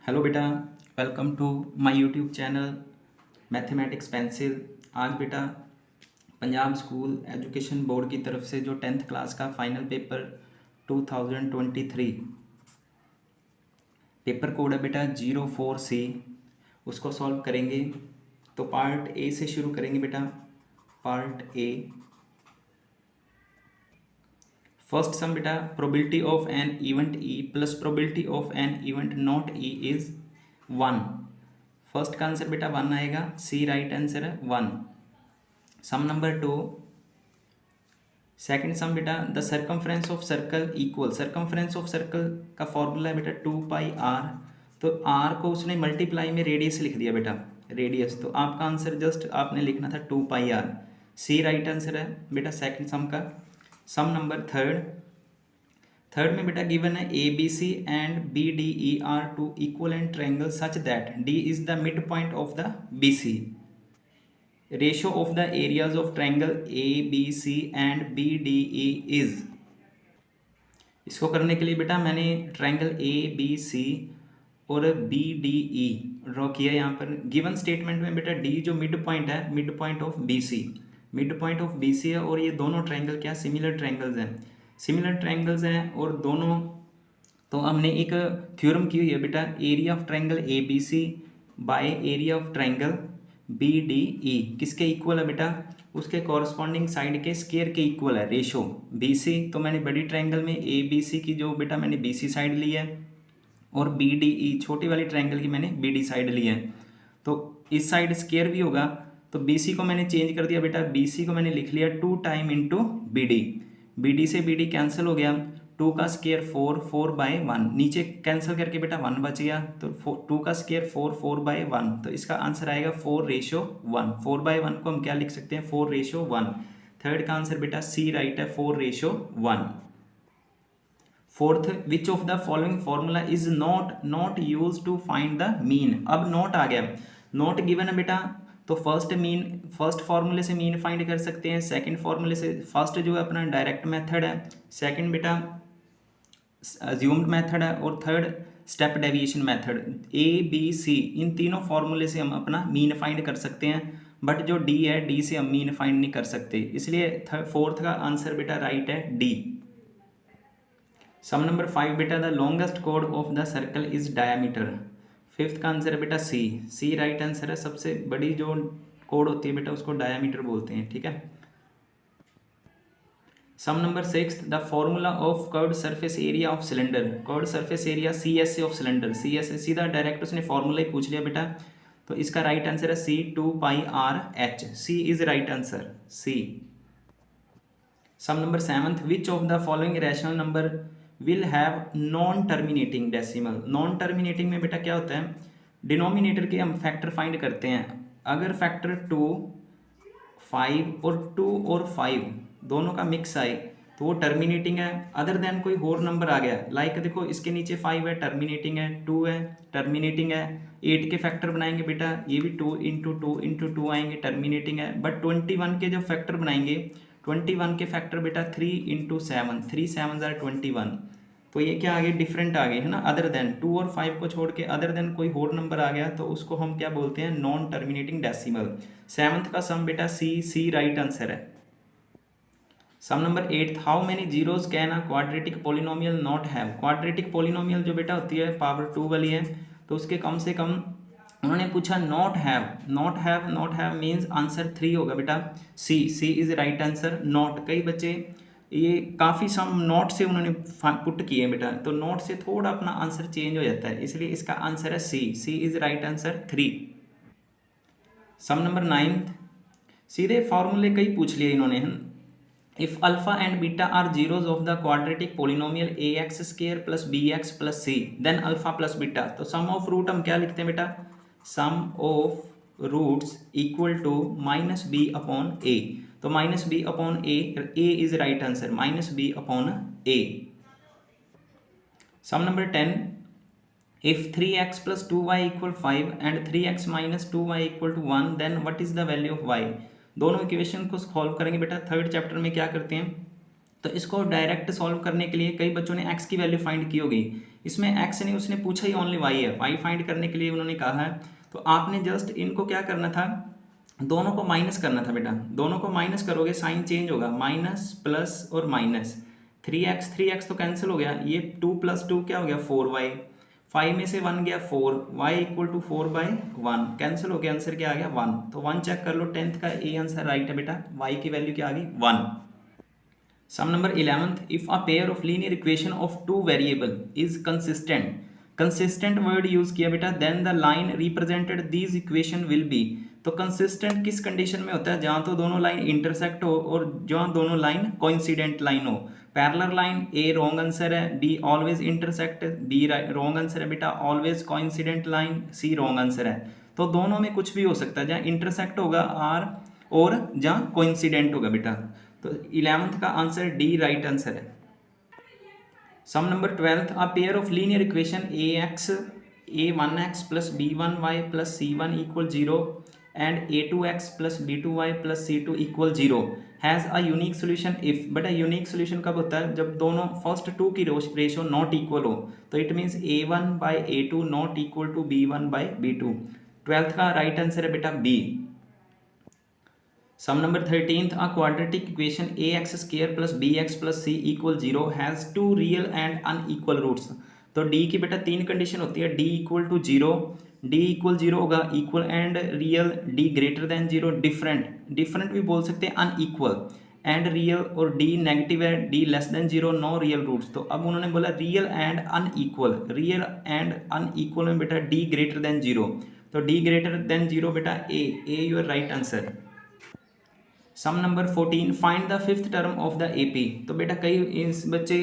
Hello बेटा, welcome to my YouTube channel mathematics pencil. आज बेटा पंजाब स्कूल एजुकेशन बोर्ड की तरफ से जो 10th क्लास का फाइनल पेपर 2023 पेपर कोड है बेटा 04C, उसको सॉल्व करेंगे। तो पार्ट ए से शुरू करेंगे बेटा। पार्ट ए, फर्स्ट सम बेटा, probability of an event E plus probability of an event not E is 1। First का आंसर बेटा 1 आएगा, सी राइट आंसर है 1। सम नंबर 2, सेकंड सम बेटा, the circumference of circle equal, circumference of circle का फॉर्मूला है बेटा 2πr। तो r को उसने मल्टीप्लाई में रेडियस लिख दिया बेटा, रेडियस। तो आपका आंसर जस्ट आपने लिखना था 2πr, सी राइट आंसर है बेटा सेकंड सम का। सम नंबर थर्ड में बेटा गिवन है A B C and B D E are two equal and triangle such that D is the mid point of the B C. Ratio of the areas of triangle A B C and B D E is. इसको करने के लिए बेटा मैंने triangle A B सी और B D ई draw किया यहाँ पर। गिवन स्टेटमेंट में बेटा डी जो मिड पॉइंट है, mid point of B C, mid point of B C है। और ये दोनों ट्रायंगल क्या, सिमिलर ट्रायंगल्स हैं, सिमिलर ट्रायंगल्स हैं। और दोनों, तो हमने एक थ्योरम की हुई है बेटा, area of triangle A B C by area of triangle B D E किसके इक्वल है बेटा, उसके कॉरस्पॉन्डिंग साइड के स्केयर के इक्वल है, रेशो बी सी। तो मैंने बड़ी ट्रायंगल में ए बी सी की जो बेटा मैंने बी सी साइड ली है, और बी डी ई छोटी वाली ट्रायंगल की मैंने बी डी साइड ली है। तो इस साइड स्केयर भी होगा, तो बी सी को मैंने चेंज कर दिया बेटा, बी सी को मैंने लिख लिया 2 time into B D. B D से बी डी कैंसिल हो गया, 2 का स्केयर 4, 4/1, नीचे कैंसिल करके बेटा 1 बच गया। तो 2 का स्केयर 4, 4/1। तो इसका आंसर आएगा 4:1। 4/1 को हम क्या लिख सकते हैं, 4:1। थर्ड का आंसर बेटा सी राइट है, 4:1। Fourth, which of the following formula is not use to find the mean. अब नॉट आ गया, नॉट गिवन है बेटा, तो फर्स्ट फार्मूले से मीन फाइंड कर सकते हैं, सेकंड फार्मूले से। फर्स्ट जो है अपना डायरेक्ट मेथड है, सेकंड बेटा अज्यूम्ड मेथड है, और third step deviation method. A B C इन तीनों फार्मूले से हम अपना मीन फाइंड कर सकते हैं, बट जो डी है, डी से हम मीन फाइंड नहीं कर सकते, इसलिए फोर्थ का आंसर बेटा राइट है डी। सम नंबर 5 बेटा, the longest code of the circle is diameter. Fifth का आंसर है बेटा सी, सी राइट आंसर है। सबसे बड़ी जो कोड होती है बेटा उसको डायमीटर बोलते हैं, ठीक है। Sum number 6, the formula of curved surface area of cylinder. Curved surface area C S A of cylinder, C S A सीधा डायरेक्ट उसने फॉर्मूला ही पूछ लिया बेटा। तो इसका राइट आंसर है C 2πr/h, C is right answer, C. Sum number 7, which of the following rational number will have non terminating decimal. Non terminating में बेटा क्या होता है, डिनोमिनेटर के हम फैक्टर फाइंड करते हैं। अगर फैक्टर 2, 5 और 2 और 5 दोनों का मिक्स आए तो वो टर्मिनेटिंग है। अदर देन कोई और नंबर आ गया, लाइक देखो इसके नीचे 5 है, टर्मिनेटिंग है, 2 है, टर्मिनेटिंग है। 8 के फैक्टर बनाएंगे बेटा, ये भी 2 इंटू 2 इंटू 2 आएंगे, टर्मिनेटिंग है। बट 21 के जो फैक्टर बनाएंगे, 21 के फैक्टर बेटा 3 इंटू 7, 3 7 21। तो ये क्या आ गए, डिफरेंट आ गए, है ना। अदर देन 2 और 5 को छोड़ के अदर देन कोई और नंबर आ गया तो उसको हम क्या बोलते हैं, नॉन टर्मिनेटिंग डेसिमल। 7th का सम बेटा सी, सी राइट आंसर है। Sum number 8, how many zeros can a quadratic polynomial not have. Quadratic polynomial जो बेटा होती है पावर 2 वाली है, तो उसके कम से कम उन्होंने पूछा not have. Not have, not have means answer 3 होगा बेटा, सी, C is right answer. Not, कई बच्चे ये काफ़ी सम नॉट से उन्होंने पुट किए बेटा, तो नॉट से थोड़ा अपना आंसर चेंज हो जाता है, इसलिए इसका आंसर है C, C is right answer 3। Sum number 9, सीधे फॉर्मूले कई पूछ लिए इन्होंने। If alpha and beta are zeros of the quadratic polynomial a x square plus b x plus c, then alpha plus beta. तो सम ऑफ रूट हम क्या लिखते हैं बेटा, sum of roots equal to minus b upon a. तो minus b upon a is right answer, minus b upon A. Sum number 10, if 3x plus 2y equal 5 and 3x minus 2y equal to 1, then what is the value of y। दोनों equation को solve करेंगे बेटा। Third chapter में क्या करते हैं, तो इसको डायरेक्ट सॉल्व करने के लिए कई बच्चों ने x की वैल्यू फाइंड की होगी, इसमें x नहीं, उसने पूछा ही ओनली y है, y फाइंड करने के लिए उन्होंने कहा है। तो आपने जस्ट इनको क्या करना था, दोनों को माइनस करना था बेटा, दोनों को माइनस करोगे साइन चेंज होगा, माइनस प्लस और माइनस, 3x तो कैंसिल हो गया, ये 2 + 2 क्या हो गया 4y, 5 में से 1 गया 4, y = 4/1 कैंसिल हो गया, आंसर क्या आ गया 1। तो 1 चेक कर लो, 10th का ए आंसर राइट है बेटा, y की वैल्यू क्या आ गई 1। Sum number 11th, if a pair of linear equation of two variable is consistent, consistent word use किया बेटा, then the line represented these equation will be। तो consistent किस condition में होता है, जहां तो दोनों लाइन इंटरसेक्ट हो और जहां दोनों लाइन कोइंसिडेंट लाइन हो। पैरेलल लाइन ए रॉन्ग आंसर है, be always intersect, be wrong answer है बेटा, ऑलवेज कोइंसिडेंट लाइन, सी रॉन्ग आंसर है। तो दोनों में कुछ भी हो सकता है, जहां इंटरसेक्ट होगा आर और जहां कोइंसिडेंट होगा बेटा। तो 11th का आंसर डी राइट आंसर है। Sum number 12th, a pair of linear equation a1x plus b1y plus c1 = 0 and a2x plus b2y plus c2 = 0 has a unique solution if. But unique solution कब होता है, जब दोनों first two की ratio not equal हो। तो it means a1/a2 not equal to b1/b2। 12th का right answer है बेटा B. Sum number 13th, a quadratic equation ax² plus bx plus c = 0 has two real and unequal roots। तो d की बेटा तीन condition होती है, d = 0, d = 0 होगा, equal and real, d > 0, different भी बोल सकते हैं, अनइक्वल एंड रियल, और d नेगेटिव है, d <0, नो रियल रूट्स। तो अब उन्होंने बोला real and unequal, real and unequal में बेटा d > 0, तो d > 0 बेटा a your right answer. Sum number 14, find the fifth term of the AP. तो बेटा कई इस बच्चे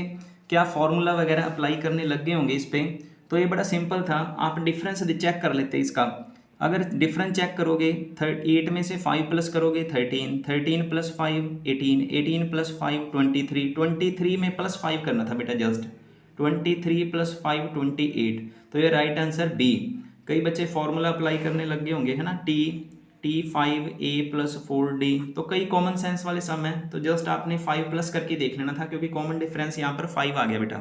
क्या फॉर्मूला वगैरह अप्लाई करने लग गए होंगे इस पे, तो ये बड़ा सिंपल था, आप डिफरेंस चेक कर लेते इसका। अगर डिफरेंस चेक करोगे 8 में से 5 प्लस करोगे 13, 13 + 5 18, 18 + 5 23, 23 में +5 करना था बेटा, जस्ट 23 + 5 28। तो ये राइट आंसर बी। कई बच्चे फॉर्मूला अप्लाई करने लग गए होंगे, है ना, T5a + 4d। तो कई कॉमन सेंस वाले सम है, तो जस्ट आपने 5 प्लस करके देख लेना था, क्योंकि कॉमन डिफरेंस यहाँ पर 5 आ गया बेटा।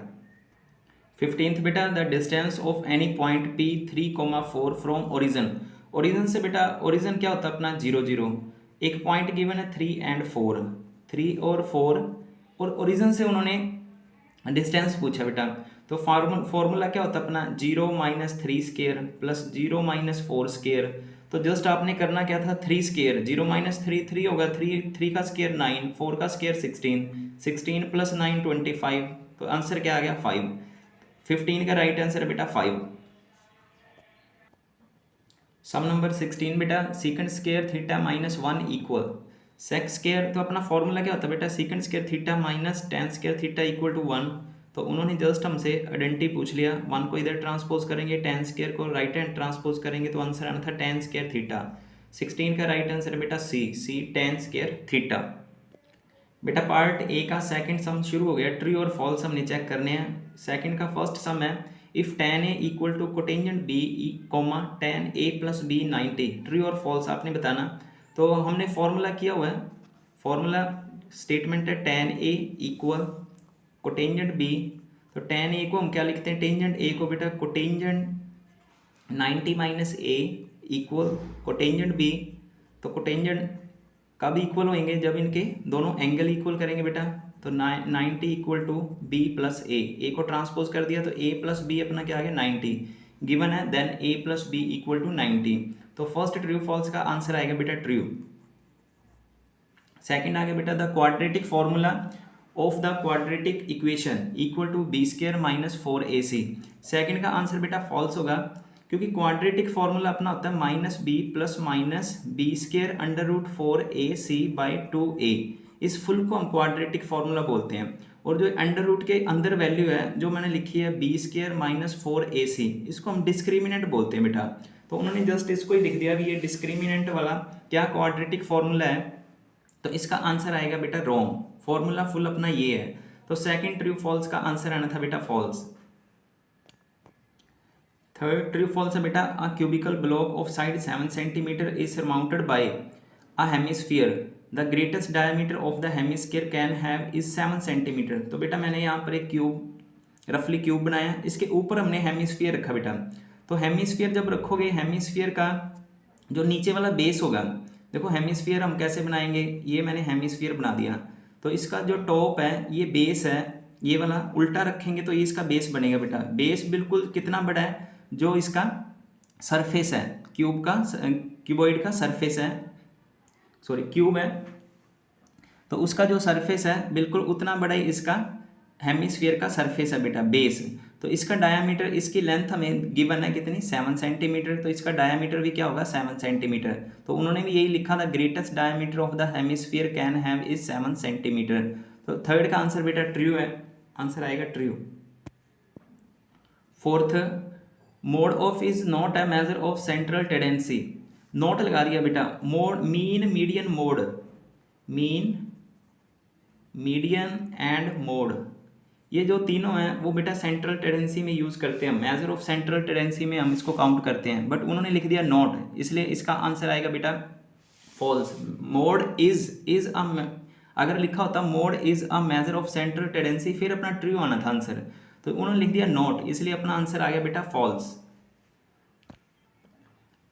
15th बेटा, the distance of any point P 3,4 from origin. Origin से बेटा, ओरिजन क्या होता है अपना 0 0, एक पॉइंट गिवन है 3 और 4, 3 और 4, और ओरिजन से उन्होंने डिस्टेंस पूछा बेटा। तो फॉर्मूला क्या होता है अपना 0 - 3² प्लस 0 - 4²। तो जस्ट आपने करना क्या था 3², 0 - 3 3 होगा, 3 का स्क्वायर 9, 4 का स्क्वायर 16, 16 + 9 25। तो आंसर क्या आ गया 5। 15 का राइट आंसर है बेटा 5। सम नंबर 16 बेटा, sec² θ - 1 = sec²। तो अपना फॉर्मूला क्या होता है बेटा, sec² θ - tan² θ = 1। तो उन्होंने जस्ट हमसे आइडेंटिटी पूछ लिया, 1 को इधर ट्रांसपोज करेंगे, tan² को राइट हैंड ट्रांसपोज करेंगे, तो आंसर आना था tan² θ। 16 का राइट आंसर है बेटा सी tan² θ। बेटा पार्ट ए का सेकंड सम शुरू हो गया, ट्रू और फॉल्स हमने चेक करने हैं। सेकंड का फर्स्ट सम है, if tan a = cotangent b, tan a + b 90, true और फॉल्स आपने बताना। तो हमने फॉर्मूला किया हुआ है, फॉर्मूला स्टेटमेंट है tan a = कोटेंजेंट b। तो tan a को हम क्या लिखते हैं, टेंजेंट a को बेटा कोटेंजेंट 90 - a = कोटेंजेंट b। तो कोटेंजेंट कब इक्वल होंगे, जब इनके दोनों एंगल इक्वल करेंगे बेटा। तो 90 = b + a को ट्रांसपोज कर दिया, तो a + b अपना क्या आ गया 90 गिवन है, देन a + b = 90। तो फर्स्ट ट्रू फॉल्स का आंसर आएगा बेटा ट्रू। सेकंड आ गया बेटा, the quadratic formula of the quadratic equation = b² - 4ac। Second का आंसर बेटा फॉल्स होगा, क्योंकि क्वाड्रेटिक फॉर्मूला अपना होता है -b + b² √4ac/2a। इस फुल को हम क्वाड्रेटिक फॉर्मूला बोलते हैं। और जो अंडर रूट के अंदर वैल्यू है जो मैंने लिखी है b² - 4ac, इसको हम डिस्क्रिमिनेंट बोलते हैं बेटा। तो उन्होंने जस्ट इसको ही लिख दिया कि ये डिस्क्रिमिनेंट वाला क्या क्वाड्रेटिक फॉर्मूला है, तो इसका आंसर आएगा बेटा रॉन्ग। फॉर्मूला फुल अपना ये है, तो सेकंड ट्रू फॉल्स का आंसर आना था बेटा फॉल्स। थर्ड ट्रू फॉल्स है बेटा, a cubical block of side 7 cm is surmounted by a hemisphere. The greatest diameter of the hemisphere can have is 7 centimetre. तो बेटा मैंने यहाँ पर एक क्यूब, रफली क्यूब बनाया, इसके ऊपर हमने हेमिस्फीयर रखा बेटा। तो हेमिस्फीयर जब रखोगे, हेमिस्फीयर का जो नीचे वाला बेस होगा, देखो हेमिस्फीयर हम कैसे बनाएंगे, ये मैंने हेमिस्फीयर बना दिया, तो इसका जो टॉप है ये बेस है, ये वाला उल्टा रखेंगे तो ये इसका बेस बनेगा बेटा। बेस बिल्कुल कितना बड़ा है, जो इसका सरफेस है क्यूब का, क्यूबॉइड का सरफेस है, सॉरी क्यूब है, तो उसका जो सरफेस है बिल्कुल उतना बड़ा ही इसका हेमिस्फीयर का सरफेस है बेटा, बेस। तो इसका डायामीटर, इसकी लेंथ हमें गिवन है कितनी, 7 सेंटीमीटर, तो इसका डायामीटर भी क्या होगा, 7 सेंटीमीटर। तो उन्होंने भी यही लिखा था, greatest diameter of the hemisphere can have is 7 centimetre. तो थर्ड का आंसर बेटा ट्रू है, आंसर आएगा true. Fourth, mode of is not a measure of central tendency. Note लगा दिया बेटा। Mode, mean, median, mode, mean, median and mode, ये जो तीनों हैं वो बेटा सेंट्रल टेंडेंसी में यूज करते हैं, मेजर ऑफ सेंट्रल टेंडेंसी में हम इसको काउंट करते हैं, बट उन्होंने लिख दिया नॉट, इसलिए इसका आंसर आएगा बेटा फॉल्स। मोड इज अगर लिखा होता mode is a measure of central tendency, फिर अपना ट्रू आना था आंसर, तो उन्होंने लिख दिया नॉट, इसलिए अपना आंसर आ गया बेटा फॉल्स।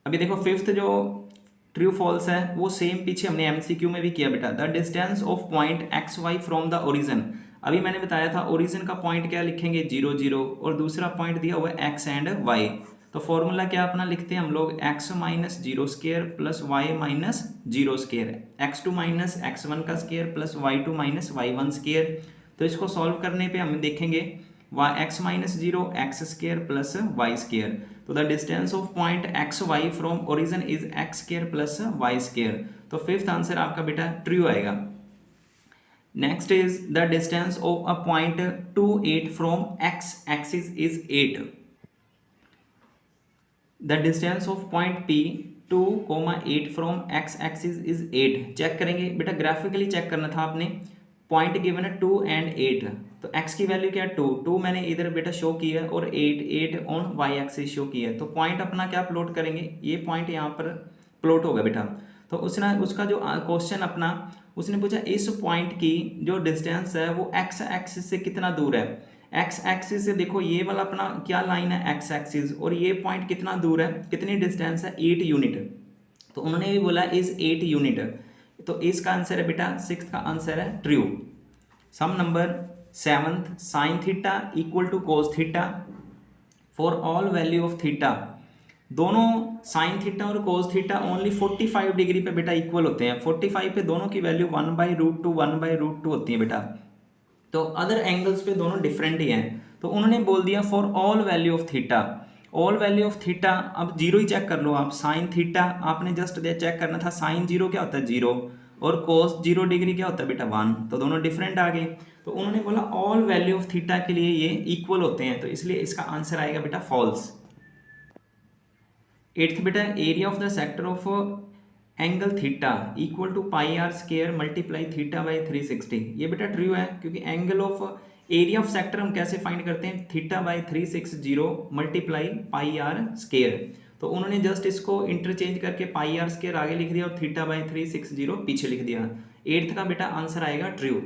अभी देखो फिफ्थ जो ट्रू फॉल्स है वो सेम पीछे हमने एमसीक्यू में भी किया बेटा। The distance of point x y from the origin, अभी मैंने बताया था ओरिजिन का पॉइंट क्या लिखेंगे, 0 0, और दूसरा पॉइंट दिया हुआ है एक्स एंड वाई, तो फॉर्मूला क्या अपना लिखते हैं हम लोग, x minus 0 square plus y minus 0 square, x2 minus x1 का square plus y2 minus y1 square. तो इसको सॉल्व करने पे हम देखेंगे x minus 0 x square plus y square. तो the distance of point x y from origin is x square plus y square. तो fifth answer आपका बेटा ट्रू आएगा। Next is the distance of a point 2 8 from x axis is 8। The distance of point P 2,8 from x axis is 8। Check करेंगे बेटा, graphically check करना था आपने, point given है 2 एंड 8, तो x की वैल्यू क्या है 2 मैंने इधर बेटा शो किया है, और 8 ऑन y एक्सिस शो किया है। तो पॉइंट अपना क्या प्लॉट करेंगे, ये पॉइंट यहाँ पर प्लॉट होगा बेटा। तो उसने उसका जो क्वेश्चन अपना उसने पूछा इस पॉइंट की जो डिस्टेंस है वो x एक्सिस से कितना दूर है। x एक्सिस से देखो ये वाला अपना क्या लाइन है x एक्सिस, और ये पॉइंट कितना दूर है, कितनी डिस्टेंस है 8 यूनिट। तो उन्होंने भी बोला इज 8 यूनिट, तो इसका आंसर है बेटा सिक्स्थ का आंसर है true. Sum number 7th, sine theta equal to cos theta for all value of theta. दोनों साइन थीटा और कोस थीटा ओनली 45 डिग्री पे बेटा इक्वल होते हैं, 45 पे दोनों की वैल्यू 1/√2 1/√2 होती है बेटा। तो अदर एंगल्स पे दोनों डिफरेंट ही हैं, तो उन्होंने बोल दिया for all value of theta. All value of theta, अब जीरो ही चेक कर लो आप, साइन थीटा आपने जस्ट चेक करना था, साइन 0 क्या होता है 0, और कोस 0 डिग्री क्या होता है बेटा 1, तो दोनों डिफरेंट आ गए। तो उन्होंने बोला ऑल वैल्यू ऑफ थीटा के लिए ये इक्वल होते हैं, तो इसलिए इसका आंसर आएगा बेटा फॉल्स। 8th बेटा, area of the sector of angle theta equal to pi r square multiply theta by 360। ये बेटा ट्रू है, क्योंकि angle of area of sector हम कैसे फाइंड करते हैं, theta by 360 multiply pi r square. तो उन्होंने जस्ट इसको इंटरचेंज करके पाई आर स्क्वायर आगे लिख दिया और थीटा बाई 360 पीछे लिख दिया। 8th का बेटा आंसर आएगा ट्रू।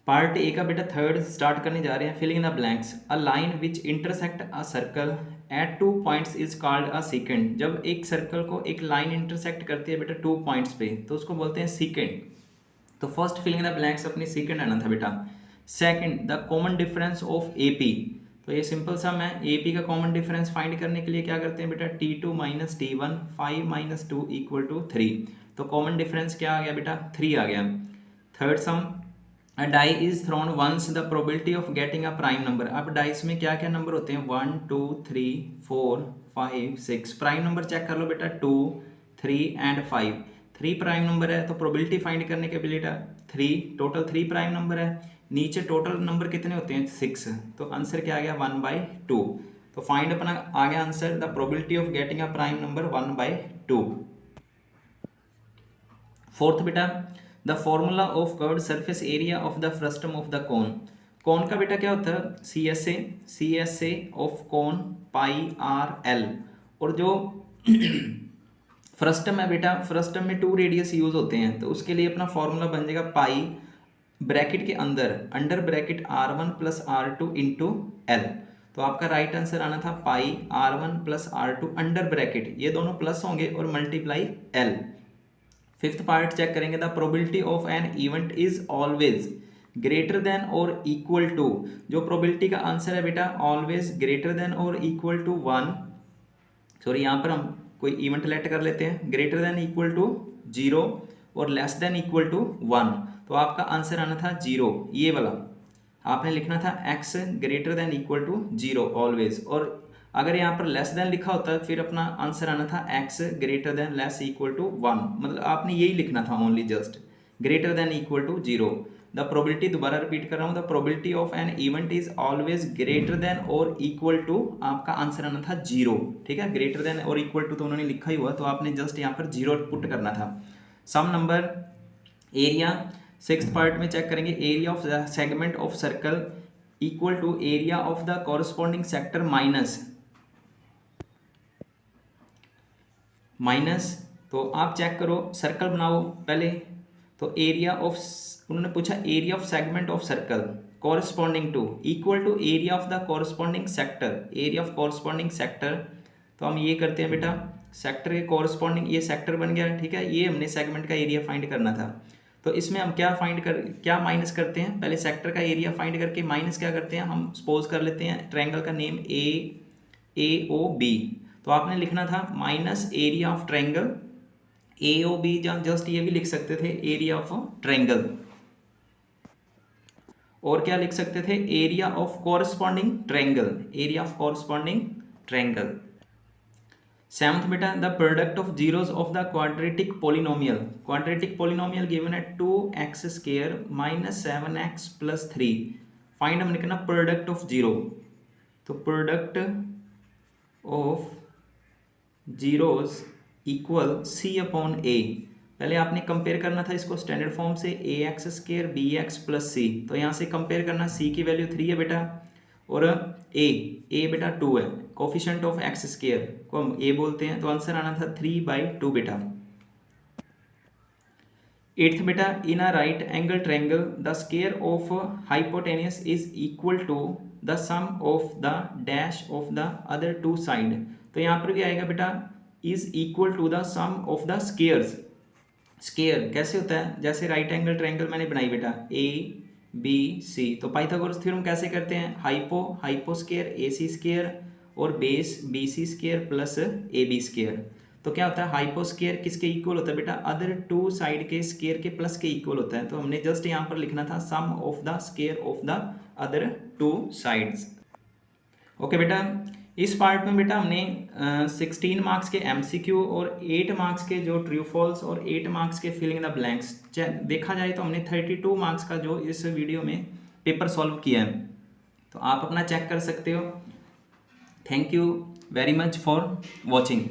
पार्ट ए का बेटा थर्ड स्टार्ट करने जा रहे हैं। Filling in the blanks. A line which intersect a circle at 2 points is called a secant. जब एक सर्कल को एक लाइन इंटरसेक्ट करती है बेटा 2 पॉइंट्स पे, तो उसको बोलते हैं सीकेंट। तो first filling in the blanks अपनी सीकेंट आना था बेटा। Second, the common difference of AP. तो ये सिंपल सम है, एपी का कॉमन डिफरेंस फाइंड करने के लिए क्या करते हैं बेटा, T2 minus T1 5 minus 2 equal to 3। तो कॉमन डिफरेंस क्या आ गया बेटा 3 आ गया। Third some, a die is thrown once the probability of getting a prime number। अब डाइस में क्या क्या नंबर होते हैं 1 2 3 4 5 6। प्राइम नंबर चेक कर लो बेटा 2 3 एंड 5। 3 प्राइम नंबर है तो प्रोबेबिलिटी फाइंड करने के बेटा 3, टोटल 3 प्राइम नंबर है, नीचे टोटल नंबर कितने होते हैं 6, तो आंसर क्या आ गया 1/2। तो फाइंड अपना आ गया answer the probability of getting a prime number 1/2। Fourth बेटा, the formula of curved surface area of the frustum of the cone. Cone का बेटा क्या होता है CSA of cone pi r l, और जो फर्स्ट टर्म है बेटा, फर्स्ट टर्म में 2 रेडियस यूज होते हैं, तो उसके लिए अपना फॉर्मूला बन जाएगा पाई ब्रैकेट के अंदर under bracket R1 plus R2 into L. तो आपका राइट आंसर आना था पाई R1 plus R2 under bracket, ये दोनों प्लस होंगे और multiply l. Fifth part check करेंगे, the probability of an event is always greater than और इक्वल टू, जो प्रोबेबिलिटी का आंसर है बेटा ऑलवेज ग्रेटर देन और इक्वल टू 1, सॉरी यहाँ पर हम कोई इवेंट लेट कर लेते हैं, ग्रेटर देन इक्वल टू 0 और लेस देन इक्वल टू 1, तो आपका आंसर आना था 0, ये वाला आपने लिखना था x greater than equal to 0 always, और अगर यहाँ पर लेस देन लिखा होता है फिर अपना आंसर आना था x greater than less equal to 1, मतलब आपने यही लिखना था only just greater than equal to 0। The probability, दोबारा रिपीट कर रहा हूँ, the probability of an event is always greater than और इक्वल टू, आपका आंसर आना था 0, ठीक है। ग्रेटर देन और इक्वल टू तो उन्होंने लिखा ही हुआ, तो आपने जस्ट यहाँ पर 0 पुट करना था। Sum number area, sixth part में चेक करेंगे, area of the segment of circle equal to area of the corresponding sector minus, तो आप चेक करो, सर्कल बनाओ पहले, तो एरिया ऑफ, उन्होंने पूछा area of segment of circle corresponding to equal to area of the corresponding sector, area of corresponding sector, तो हम ये करते हैं बेटा, सेक्टर के कॉरस्पॉन्डिंग, ये सेक्टर बन गया, ठीक है, ये हमने सेगमेंट का एरिया फाइंड करना था, तो इसमें हम क्या माइनस करते हैं, पहले सेक्टर का एरिया फाइंड करके माइनस क्या करते हैं, हम सपोज कर लेते हैं ट्रायंगल का नेम AOB, तो आपने लिखना था minus area of triangle AOB, just ये भी लिख सकते थे एरिया ऑफ ट्रायंगल, और क्या लिख सकते थे, area of corresponding triangle, area of corresponding triangle. Seventh बेटा, the product of zeros of the quadratic polynomial given at 2x square minus 7x plus 3, find हमने करना प्रोडक्ट ऑफ जीरो, तो product of zeros equal C upon A, पहले आपने compare करना था इसको standard form से ax square bx plus c, तो यहाँ से कंपेयर करना, c की वैल्यू 3 है बेटा और a बेटा 2 है, कोफिशिएंट ऑफ x स्क्वायर को हम a बोलते हैं, तो आंसर आना था 3/2 बेटा। एट्थ बेटा, in a right angle triangle the square of hypotenuse is equal to the sum of the dash of the other two side, तो यहाँ पर भी आएगा बेटा is equal to the sum of the squares. Square कैसे होता है, जैसे राइट एंगल ट्रायंगल मैंने बनाई बेटा ABC, तो पाइथागोरस थ्योरम कैसे करते हैं, हाइपो स्क्वायर AC स्क्वायर और base BC square plus AB square, तो क्या होता है हाइपो स्क्वायर किसके इक्वल होता है बेटा, अदर टू साइड के स्क्वायर के प्लस के इक्वल होता है, तो हमने जस्ट यहाँ पर लिखना था sum of the square of the other two sides. Okay बेटा, इस पार्ट में बेटा हमने 16 मार्क्स के MCQ और 8 मार्क्स के जो ट्रू फॉल्स और 8 मार्क्स के फिलिंग द ब्लैंक्स, देखा जाए तो हमने 32 मार्क्स का जो इस वीडियो में पेपर सॉल्व किया है, तो आप अपना चेक कर सकते हो। Thank you very much for watching.